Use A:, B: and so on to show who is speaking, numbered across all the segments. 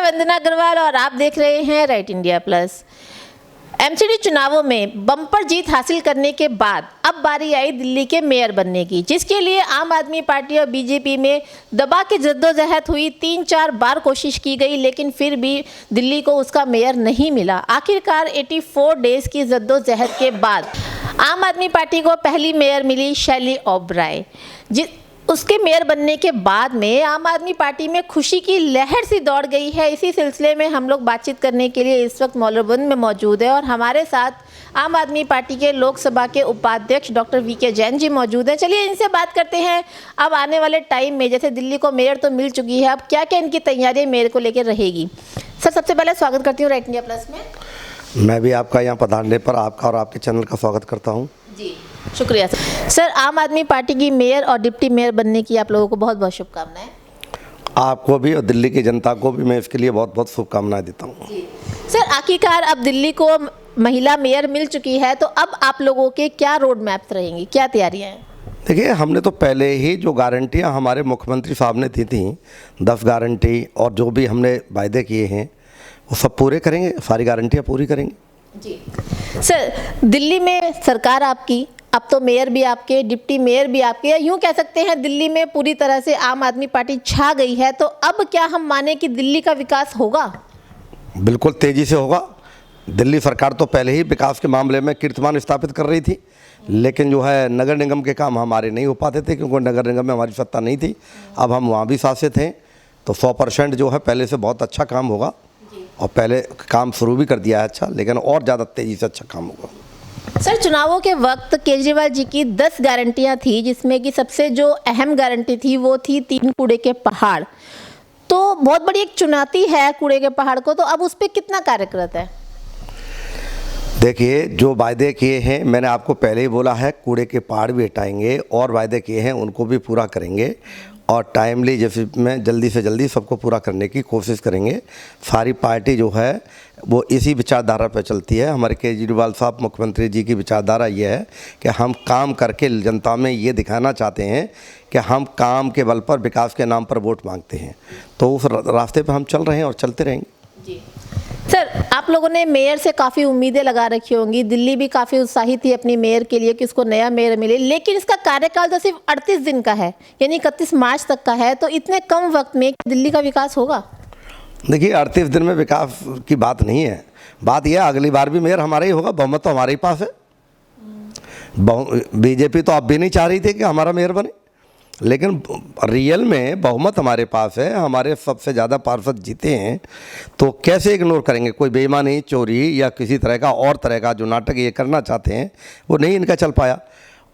A: वंदना अग्रवाल और आप देख रहे हैं राइट इंडिया प्लस। एमसीडी चुनावों में बम्पर जीत हासिल करने के बाद अब बारी आई दिल्ली के मेयर बनने की, जिसके लिए आम आदमी पार्टी और बीजेपी में दबा के जद्दोजहद हुई। 3-4 बार कोशिश की गई, लेकिन फिर भी दिल्ली को उसका मेयर नहीं मिला। आखिरकार 84 डेज की जद्दोजहद के बाद आम आदमी पार्टी को पहली मेयर मिली शैली ओबराय। उसके मेयर बनने के बाद में आम आदमी पार्टी में खुशी की लहर सी दौड़ गई है। इसी सिलसिले में हम लोग बातचीत करने के लिए इस वक्त मौलूबंद में मौजूद है और हमारे साथ आम आदमी पार्टी के लोकसभा के उपाध्यक्ष डॉक्टर वीके जैन जी मौजूद हैं। चलिए इनसे बात करते हैं। अब आने वाले टाइम में जैसे दिल्ली को मेयर तो मिल चुकी है, अब क्या क्या इनकी तैयारियाँ मेयर को लेकर रहेगी। सर, सबसे पहले स्वागत करती हूँ राइट इंडिया प्लस में।
B: मैं भी आपका यहाँ पधारने पर आपका और आपके चैनल का स्वागत करता हूँ।
A: जी शुक्रिया सर। आम आदमी पार्टी की मेयर और डिप्टी मेयर बनने की आप लोगों को बहुत बहुत शुभकामनाएं।
B: आपको भी और दिल्ली की जनता को भी मैं इसके लिए बहुत बहुत शुभकामनाएं देता हूँ।
A: सर, आखिरकार अब दिल्ली को महिला मेयर मिल चुकी है, तो अब आप लोगों के क्या रोड मैप रहेंगी, क्या तैयारियां हैं?
B: देखिए, हमने तो पहले ही जो गारंटियाँ हमारे मुख्यमंत्री साहब ने दी थी, 10 गारंटी और जो भी हमने वायदे किए हैं वो सब पूरे करेंगे, सारी गारंटियाँ पूरी करेंगे। जी
A: सर, दिल्ली में सरकार आपकी, अब तो मेयर भी आपके, डिप्टी मेयर भी आपके, या यूँ कह सकते हैं दिल्ली में पूरी तरह से आम आदमी पार्टी छा गई है, तो अब क्या हम माने कि दिल्ली का विकास होगा?
B: बिल्कुल तेज़ी से होगा। दिल्ली सरकार तो पहले ही विकास के मामले में कीर्तिमान स्थापित कर रही थी, लेकिन जो है नगर निगम के काम हमारे नहीं हो पाते थे क्योंकि नगर निगम में हमारी सत्ता नहीं थी। अब हम वहाँ भी शासित हैं, तो 100% जो है पहले से बहुत अच्छा काम होगा और पहले काम शुरू भी कर दिया है अच्छा, लेकिन और ज़्यादा तेज़ी से अच्छा काम होगा।
A: सर, चुनावों के वक्त केजरीवाल जी की 10 गारंटियां थी, जिसमें कि सबसे जो अहम गारंटी थी वो थी 3 कूड़े के पहाड़। तो बहुत बड़ी एक चुनौती है कूड़े के पहाड़ को, तो अब उस पर कितना कार्य करता है?
B: देखिए, जो वायदे किए हैं मैंने आपको पहले ही बोला है, कूड़े के पहाड़ भी हटाएंगे और वायदे किए हैं उनको भी पूरा करेंगे और टाइमली जैसे में जल्दी से जल्दी सबको पूरा करने की कोशिश करेंगे। सारी पार्टी जो है वो इसी विचारधारा पर चलती है। हमारे केजरीवाल साहब मुख्यमंत्री जी की विचारधारा ये है कि हम काम करके जनता में ये दिखाना चाहते हैं कि हम काम के बल पर विकास के नाम पर वोट मांगते हैं, तो उस रास्ते पर हम चल रहे हैं और चलते रहेंगे। जी
A: सर, आप लोगों ने मेयर से काफ़ी उम्मीदें लगा रखी होंगी। दिल्ली भी काफ़ी उत्साहित थी अपनी मेयर के लिए कि उसको नया मेयर मिले, लेकिन इसका कार्यकाल तो सिर्फ 38 दिन का है, यानी 31 मार्च तक का है। तो इतने कम वक्त में दिल्ली का विकास होगा?
B: देखिए, 38 दिन में विकास की बात नहीं है। बात यह है अगली बार भी मेयर हमारा ही होगा, बहुमत तो हमारे ही पास है। बीजेपी तो अब भी नहीं चाह रही थी कि हमारा मेयर बने, लेकिन रियल में बहुमत हमारे पास है, हमारे सबसे ज़्यादा पार्षद जीते हैं, तो कैसे इग्नोर करेंगे? कोई बेईमानी, चोरी या किसी तरह का और तरह का जो नाटक ये करना चाहते हैं वो नहीं इनका चल पाया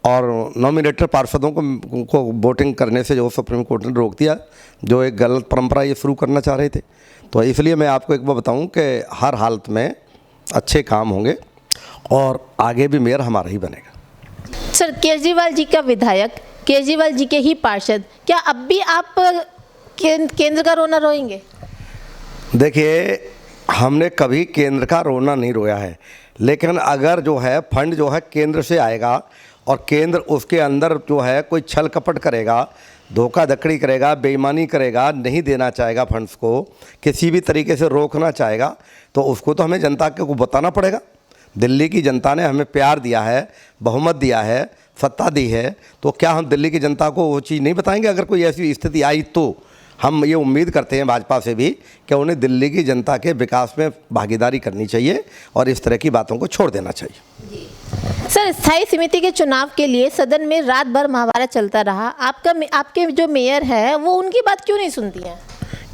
B: और नॉमिनेटेड पार्षदों को वोटिंग करने से जो सुप्रीम कोर्ट ने रोक दिया, जो एक गलत परंपरा ये शुरू करना चाह रहे थे। तो इसलिए मैं आपको एक बार बताऊँ कि हर हालत में अच्छे काम होंगे और आगे भी मेयर हमारा ही बनेगा।
A: सर, केजरीवाल जी का विधायक, केजरीवाल जी के ही पार्षद, क्या अब भी आप केंद्र का रोना रोएंगे?
B: देखिए, हमने कभी केंद्र का रोना नहीं रोया है, लेकिन अगर जो है फंड जो है केंद्र से आएगा और केंद्र उसके अंदर जो है कोई छल कपट करेगा, धोखाधड़ी करेगा, बेईमानी करेगा, नहीं देना चाहेगा फंड्स को, किसी भी तरीके से रोकना चाहेगा, तो उसको तो हमें जनता को बताना पड़ेगा। दिल्ली की जनता ने हमें प्यार दिया है, बहुमत दिया है, सत्ता दी है, तो क्या हम दिल्ली की जनता को वो चीज़ नहीं बताएंगे? अगर कोई ऐसी स्थिति आई तो हम ये उम्मीद करते हैं भाजपा से भी कि उन्हें दिल्ली की जनता के विकास में भागीदारी करनी चाहिए और इस तरह की बातों को छोड़ देना चाहिए।
A: सर, स्थायी समिति के चुनाव के लिए सदन में रात भर महाभारत चलता रहा। आपके जो मेयर है वो उनकी बात क्यों नहीं सुनती है?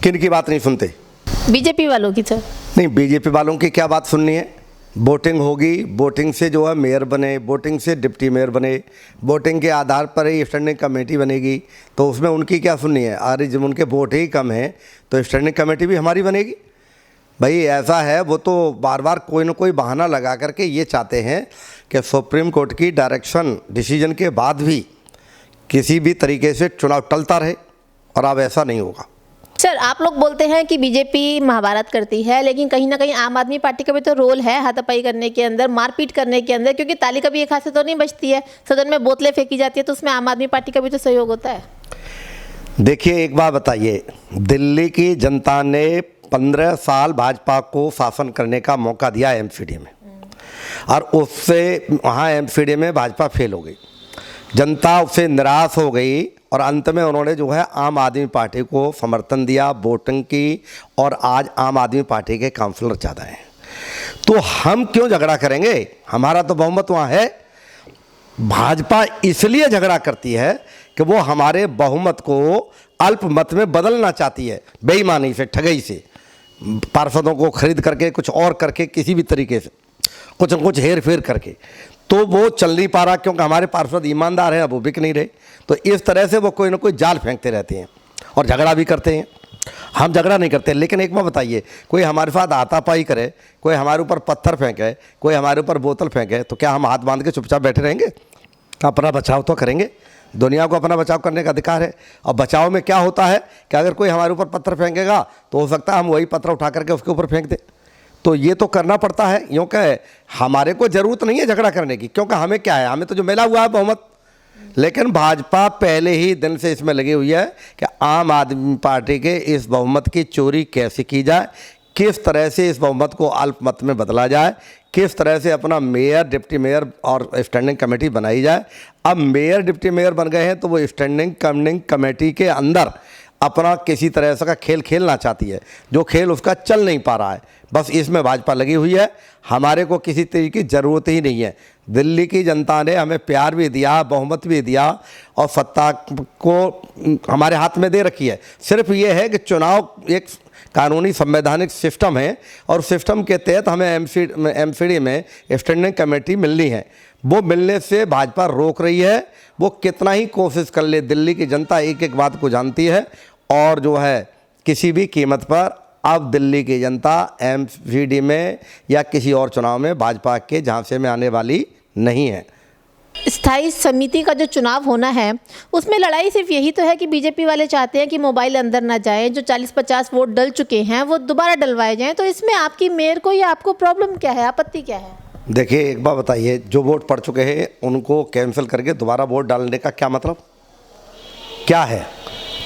B: किन की बात नहीं सुनते?
A: बीजेपी वालों की। सर
B: नहीं, बीजेपी वालों की क्या बात सुननी है? वोटिंग होगी, वोटिंग से जो है मेयर बने, वोटिंग से डिप्टी मेयर बने, वोटिंग के आधार पर ही स्टैंडिंग कमेटी बनेगी, तो उसमें उनकी क्या सुननी है? अरे जब उनके वोट ही कम हैं तो स्टैंडिंग कमेटी भी हमारी बनेगी। भाई ऐसा है, वो तो बार बार कोई ना कोई बहाना लगा करके ये चाहते हैं कि सुप्रीम कोर्ट की डायरेक्शन डिसीजन के बाद भी किसी भी तरीके से चुनाव टलता रहे, और अब ऐसा नहीं होगा।
A: सर, आप लोग बोलते हैं कि बीजेपी महाभारत करती है, लेकिन कहीं ना कहीं आम आदमी पार्टी का भी तो रोल है हाथापाई करने के अंदर, मारपीट करने के अंदर, क्योंकि ताली कभी एक हाथ से तो नहीं बचती है। सदन में बोतलें फेंकी जाती है तो उसमें आम आदमी पार्टी का भी तो सहयोग होता है।
B: देखिए, एक बात बताइए, दिल्ली की जनता ने 15 साल भाजपा को शासन करने का मौका दिया एमसीडी में, और उससे वहाँ एमसीडी में भाजपा फेल हो गई, जनता उससे निराश हो गई, और अंत में उन्होंने जो है आम आदमी पार्टी को समर्थन दिया, वोटिंग की, और आज आम आदमी पार्टी के काउंसलर ज़्यादा हैं। तो हम क्यों झगड़ा करेंगे? हमारा तो बहुमत वहाँ है। भाजपा इसलिए झगड़ा करती है कि वो हमारे बहुमत को अल्पमत में बदलना चाहती है, बेईमानी से, ठगई से, पार्षदों को खरीद करके, कुछ और करके, किसी भी तरीके से कुछ न कुछ हेर फेर करके। तो वो चल नहीं पा रहा, क्योंकि हमारे पार्षद ईमानदार हैं, अब वो बिक नहीं रहे। तो इस तरह से वो कोई ना कोई जाल फेंकते रहते हैं और झगड़ा भी करते हैं। हम झगड़ा नहीं करते, लेकिन एक बात बताइए, कोई हमारे साथ हाथापाई करे, कोई हमारे ऊपर पत्थर फेंके, कोई हमारे ऊपर बोतल फेंके, तो क्या हम हाथ बांध के चुपचाप बैठे रहेंगे? अपना बचाव तो करेंगे। दुनिया को अपना बचाव करने का अधिकार है। और बचाव में क्या होता है कि अगर कोई हमारे ऊपर पत्थर फेंकेगा तो हो सकता है हम वही पत्थर उठा करके उसके ऊपर फेंक दें। तो ये तो करना पड़ता है, यूँ कहे हमारे को ज़रूरत नहीं है झगड़ा करने की, क्योंकि हमें क्या है, हमें तो जो मिला हुआ है बहुमत। लेकिन भाजपा पहले ही दिन से इसमें लगी हुई है कि आम आदमी पार्टी के इस बहुमत की चोरी कैसे की जाए, किस तरह से इस बहुमत को अल्पमत में बदला जाए, किस तरह से अपना मेयर, डिप्टी मेयर और स्टैंडिंग कमेटी बनाई जाए। अब मेयर डिप्टी मेयर बन गए हैं तो वो स्टैंडिंग कमेटी के अंदर अपना किसी तरह से का खेल खेलना चाहती है, जो खेल उसका चल नहीं पा रहा है। बस इसमें भाजपा लगी हुई है। हमारे को किसी तरीके की ज़रूरत ही नहीं है। दिल्ली की जनता ने हमें प्यार भी दिया, बहुमत भी दिया, और सत्ता को हमारे हाथ में दे रखी है। सिर्फ ये है कि चुनाव एक कानूनी संवैधानिक सिस्टम है, और सिस्टम के तहत हमें एमसीडी में स्टैंडिंग कमेटी मिलनी है। वो मिलने से भाजपा रोक रही है। वो कितना ही कोशिश कर ले, दिल्ली की जनता एक एक बात को जानती है, और जो है किसी भी कीमत पर अब दिल्ली की जनता एमसीडी में या किसी और चुनाव में भाजपा के झांसे में आने वाली नहीं है।
A: स्थायी समिति का जो चुनाव होना है, उसमें लड़ाई सिर्फ यही तो है कि बीजेपी वाले चाहते हैं कि मोबाइल अंदर ना जाए, जो 40-50 वोट डल चुके हैं वो दोबारा डलवाए जाएं। तो इसमें आपकी मेयर को या आपको प्रॉब्लम क्या है, आपत्ति क्या है?
B: देखिए, एक बात बताइए, जो वोट पड़ चुके हैं उनको कैंसिल करके दोबारा वोट डालने का क्या मतलब क्या है?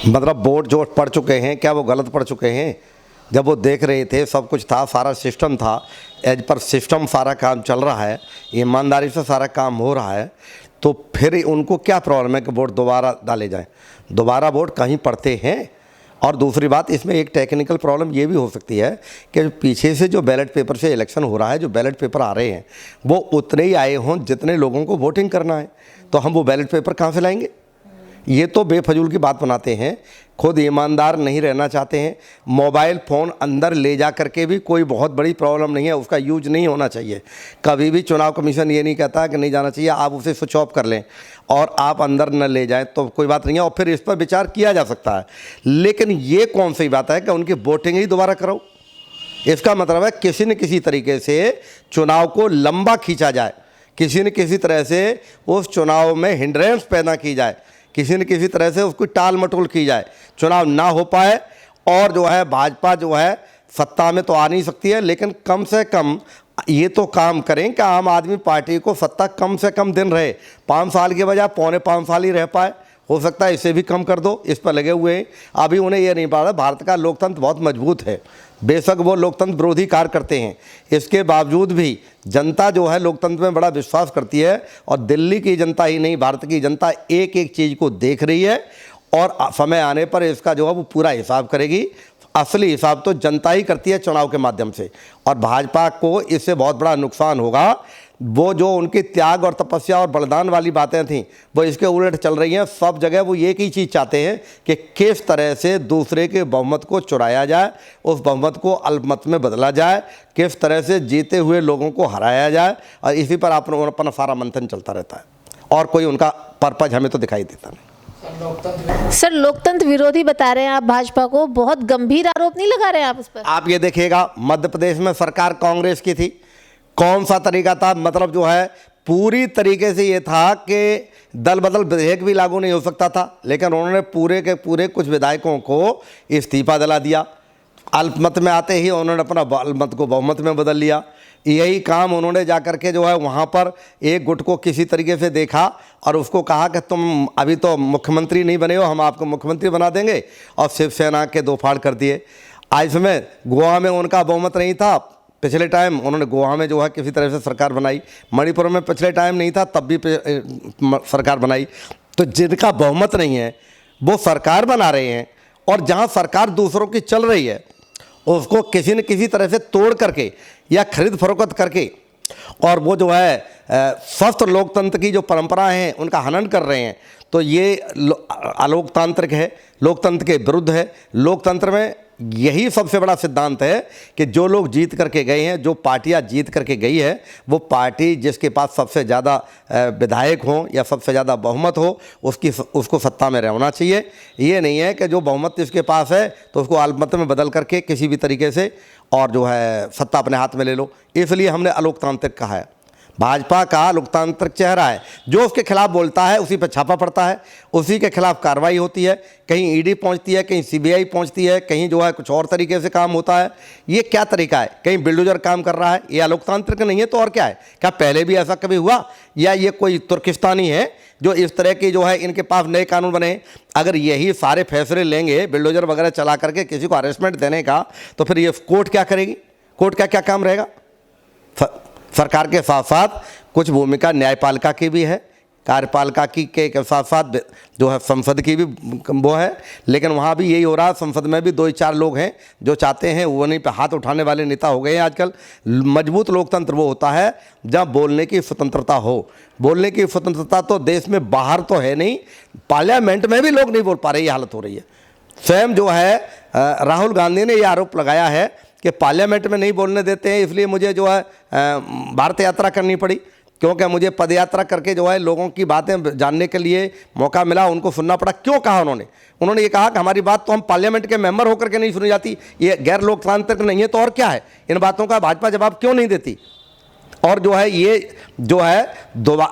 B: मतलब वोट जो पड़ चुके हैं, क्या वो गलत पड़ चुके हैं? जब वो देख रहे थे, सब कुछ था, सारा सिस्टम था, एज पर सिस्टम सारा काम चल रहा है, ईमानदारी से सारा काम हो रहा है, तो फिर उनको क्या प्रॉब्लम है कि वोट दोबारा डाले जाएं? दोबारा वोट कहीं पड़ते हैं। और दूसरी बात, इसमें एक टेक्निकल प्रॉब्लम ये भी हो सकती है कि पीछे से जो बैलेट पेपर से इलेक्शन हो रहा है, जो बैलेट पेपर आ रहे हैं वो उतने ही आए हों जितने लोगों को वोटिंग करना है। तो हम वो बैलेट पेपर कहाँ से लाएंगे? ये तो बेफजूल की बात बनाते हैं। खुद ईमानदार नहीं रहना चाहते हैं। मोबाइल फ़ोन अंदर ले जा करके भी कोई बहुत बड़ी प्रॉब्लम नहीं है, उसका यूज नहीं होना चाहिए। कभी भी चुनाव कमीशन ये नहीं कहता कि नहीं जाना चाहिए, आप उसे स्विच ऑफ कर लें और आप अंदर न ले जाएं तो कोई बात नहीं है, और फिर इस पर विचार किया जा सकता है। लेकिन ये कौन सी बात है कि उनकी वोटिंग ही दोबारा करो? इसका मतलब है किसी न किसी तरीके से चुनाव को लंबा खींचा जाए, किसी न किसी तरह से उस चुनाव में हिंड्रेंस पैदा की जाए, किसी न किसी तरह से उसकी टाल मटोल की जाए, चुनाव ना हो पाए। और जो है भाजपा जो है सत्ता में तो आ नहीं सकती है, लेकिन कम से कम ये तो काम करें कि आम आदमी पार्टी को सत्ता कम से कम दिन रहे। 5 साल के बजाय 4.25 साल ही रह पाए, हो सकता है इसे भी कम कर दो। इस पर लगे हुए हैं। अभी उन्हें ये नहीं पता, भारत का लोकतंत्र बहुत मजबूत है। बेशक वो लोकतंत्र विरोधी कार्य करते हैं, इसके बावजूद भी जनता जो है लोकतंत्र में बड़ा विश्वास करती है। और दिल्ली की जनता ही नहीं, भारत की जनता एक एक चीज़ को देख रही है, और समय आने पर इसका जो है वो पूरा हिसाब करेगी। असली हिसाब तो जनता ही करती है चुनाव के माध्यम से, और भाजपा को इससे बहुत बड़ा नुकसान होगा। वो जो उनकी त्याग और तपस्या और बलिदान वाली बातें थीं, वो इसके उलट चल रही हैं। सब जगह वो एक ही चीज़ चाहते हैं कि किस तरह से दूसरे के बहुमत को चुराया जाए, उस बहुमत को अल्पमत में बदला जाए, किस तरह से जीते हुए लोगों को हराया जाए। और इसी पर अपना सारा मंथन चलता रहता है, और कोई उनका पर्पज हमें तो दिखाई देता नहीं।
A: सर, लोकतंत्र विरोधी बता रहे हैं आप भाजपा को, बहुत गंभीर आरोप नहीं लगा रहे हैं आप इस पर?
B: आप ये देखिएगा, मध्य प्रदेश में सरकार कांग्रेस की थी, कौन सा तरीका था? मतलब जो है पूरी तरीके से ये था कि दल बदल विधेयक भी लागू नहीं हो सकता था, लेकिन उन्होंने पूरे के पूरे कुछ विधायकों को इस्तीफा दिला दिया। अल्पमत में आते ही उन्होंने अपना अल्पमत को बहुमत में बदल लिया। यही काम उन्होंने जा कर के जो है वहाँ पर एक गुट को किसी तरीके से देखा और उसको कहा कि तुम अभी तो मुख्यमंत्री नहीं बने हो, हम आपको मुख्यमंत्री बना देंगे, और शिवसेना के 2 फाड़ कर दिए। आज समय गोवा में उनका बहुमत नहीं था, पिछले टाइम उन्होंने गोवा में जो है किसी तरह से सरकार बनाई, मणिपुर में पिछले टाइम नहीं था तब भी सरकार बनाई। तो जिनका बहुमत नहीं है वो सरकार बना रहे हैं, और जहां सरकार दूसरों की चल रही है उसको किसी न किसी तरह से तोड़ करके या खरीद फरोख्त करके, और वो जो है स्वस्थ लोकतंत्र की जो परंपराएं हैं उनका हनन कर रहे हैं। तो ये अलोकतांत्रिक है, लोकतंत्र के विरुद्ध है। लोकतंत्र में यही सबसे बड़ा सिद्धांत है कि जो लोग जीत करके गए हैं, जो पार्टियां जीत करके गई है, वो पार्टी जिसके पास सबसे ज़्यादा विधायक हों या सबसे ज़्यादा बहुमत हो उसको सत्ता में रहना चाहिए। ये नहीं है कि जो बहुमत जिसके पास है तो उसको अल्पमत में बदल करके किसी भी तरीके से और जो है सत्ता अपने हाथ में ले लो। इसलिए हमने अलोकतांत्रिक कहा है। भाजपा का लोकतांत्रिक चेहरा है, जो उसके खिलाफ बोलता है उसी पर छापा पड़ता है, उसी के खिलाफ कार्रवाई होती है। कहीं ईडी पहुंचती है, कहीं सीबीआई पहुंचती है, कहीं जो है कुछ और तरीके से काम होता है। ये क्या तरीका है? कहीं बिल्डोजर काम कर रहा है, ये अलोकतांत्रिक नहीं है तो और क्या है? क्या पहले भी ऐसा कभी हुआ? या ये कोई तुर्किस्तानी है जो इस तरह की जो है इनके पास नए कानून बने? अगर यही सारे फैसले लेंगे बिल्डोजर वगैरह चला करके किसी को अरेस्टमेंट देने का, तो फिर ये कोर्ट क्या करेगी? कोर्ट का क्या काम रहेगा? सरकार के साथ साथ कुछ भूमिका न्यायपालिका की भी है, कार्यपालिका की के साथ साथ जो है संसद की भी वो है। लेकिन वहाँ भी यही हो रहा है, संसद में भी 2-4 लोग हैं जो चाहते हैं, वो नहीं पे हाथ उठाने वाले नेता हो गए हैं आजकल। मजबूत लोकतंत्र वो होता है जब बोलने की स्वतंत्रता हो। बोलने की स्वतंत्रता तो देश में बाहर तो है नहीं, पार्लियामेंट में भी लोग नहीं बोल पा रहे, ये हालत हो रही है। स्वयं जो है राहुल गांधी ने ये आरोप लगाया है कि पार्लियामेंट में नहीं बोलने देते हैं, इसलिए मुझे जो है भारत यात्रा करनी पड़ी, क्योंकि मुझे पद यात्रा करके जो है लोगों की बातें जानने के लिए मौका मिला, उनको सुनना पड़ा। क्यों कहा उन्होंने ये कहा कि हमारी बात तो हम पार्लियामेंट के मेंबर होकर के नहीं सुनी जाती, ये गैर लोकतांत्रिक नहीं है तो और क्या है? इन बातों का भाजपा जवाब क्यों नहीं देती? और जो है ये जो है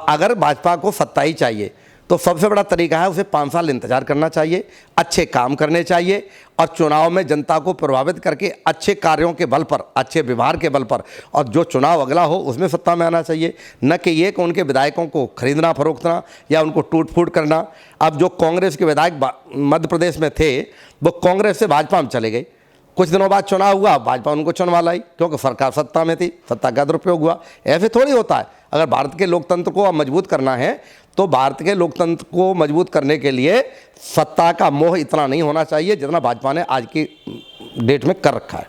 B: अगर भाजपा को सत्ता ही चाहिए तो सबसे बड़ा तरीका है उसे 5 साल इंतजार करना चाहिए, अच्छे काम करने चाहिए, और चुनाव में जनता को प्रभावित करके अच्छे कार्यों के बल पर, अच्छे व्यवहार के बल पर, और जो चुनाव अगला हो उसमें सत्ता में आना चाहिए। न कि ये कि उनके विधायकों को खरीदना फरोख्तना या उनको टूट फूट करना। अब जो कांग्रेस के विधायक मध्य प्रदेश में थे वो कांग्रेस से भाजपा में चले गए, कुछ दिनों बाद चुनाव हुआ, भाजपा उनको चुनवा लाई क्योंकि सरकार सत्ता में थी, सत्ता का दुरुपयोग हुआ। ऐसे थोड़ी होता है। अगर भारत के लोकतंत्र को मजबूत करना है तो भारत के लोकतंत्र को मजबूत करने के लिए सत्ता का मोह इतना नहीं होना चाहिए जितना भाजपा ने आज की डेट में कर रखा है।